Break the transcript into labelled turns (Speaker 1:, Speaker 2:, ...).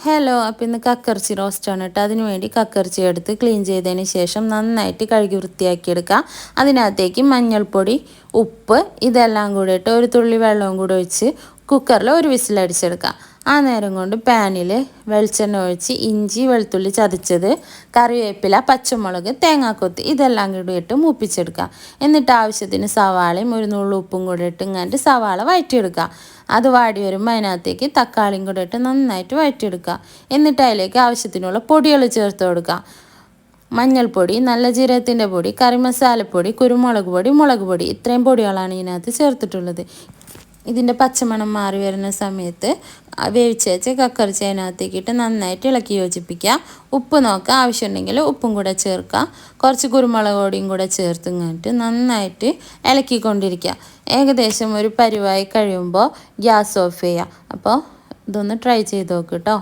Speaker 1: Hello, അപ്പോൾ ഇന്ന് കക്കയിറച്ചി റോസ്റ്റാണ് കേട്ടോ. അതിന് വേണ്ടി കക്കയിറച്ചി എടുത്ത് ക്ലീൻ ചെയ്തതിന് ശേഷം നന്നായിട്ട് കഴുകി വൃത്തിയാക്കിയെടുക്കുക. അതിനകത്തേക്ക് മഞ്ഞൾപ്പൊടി, ഉപ്പ് ഇതെല്ലാം കൂടെ ഇട്ട് ഒരു തുള്ളി വെള്ളവും കൂടെ ഒഴിച്ച് കുക്കറിൽ ഒരു വിസിലടിച്ചെടുക്കുക. ആ നേരം കൊണ്ട് പാനിൽ വെളിച്ചെണ്ണ ഒഴിച്ച് ഇഞ്ചി വെളുത്തുള്ളി ചതച്ചത്, കറിവേപ്പില, പച്ചമുളക്, തേങ്ങാക്കൊത്ത് ഇതെല്ലാം കൂടി ഇട്ട് മൂപ്പിച്ചെടുക്കുക. എന്നിട്ട് ആവശ്യത്തിന് സവാളയും ഒരു നുള്ളു ഉപ്പും കൂടെ ഇട്ട് ഇങ്ങാണ്ട് സവാള വഴറ്റിയെടുക്കുക. അത് വാടി വരുമ്പോൾ അതിനകത്തേക്ക് തക്കാളിയും കൂടെ ഇട്ട് നന്നായിട്ട് വഴറ്റിയെടുക്കുക. എന്നിട്ട് അതിലേക്ക് ആവശ്യത്തിനുള്ള പൊടികൾ ചേർത്ത് കൊടുക്കുക. മഞ്ഞൾപ്പൊടി, നല്ല ജീരകത്തിൻ്റെ പൊടി, കറി മസാലപ്പൊടി, കുരുമുളക് പൊടി, മുളക് പൊടി ഇത്രയും പൊടികളാണ് ഇതിനകത്ത് ചേർത്തിട്ടുള്ളത്. ഇതിൻ്റെ പച്ചമണം മാറി വരുന്ന സമയത്ത് വേവിച്ച് വെച്ച് കക്കയിറച്ചി അതിനകത്തേക്ക് ഇട്ട് നന്നായിട്ട് ഇളക്കി യോജിപ്പിക്കുക. ഉപ്പ് നോക്കുക, ആവശ്യമുണ്ടെങ്കിൽ ഉപ്പും കൂടെ ചേർക്കുക. കുറച്ച് കുരുമുളക് പൊടിയും കൂടെ ചേർത്ത് ഇങ്ങോട്ട് നന്നായിട്ട് ഇളക്കിക്കൊണ്ടിരിക്കുക. ഏകദേശം ഒരു പരിവായി കഴിയുമ്പോൾ ഗ്യാസ് ഓഫ് ചെയ്യുക. അപ്പോൾ ഇതൊന്ന് ട്രൈ ചെയ്ത് നോക്ക് കേട്ടോ.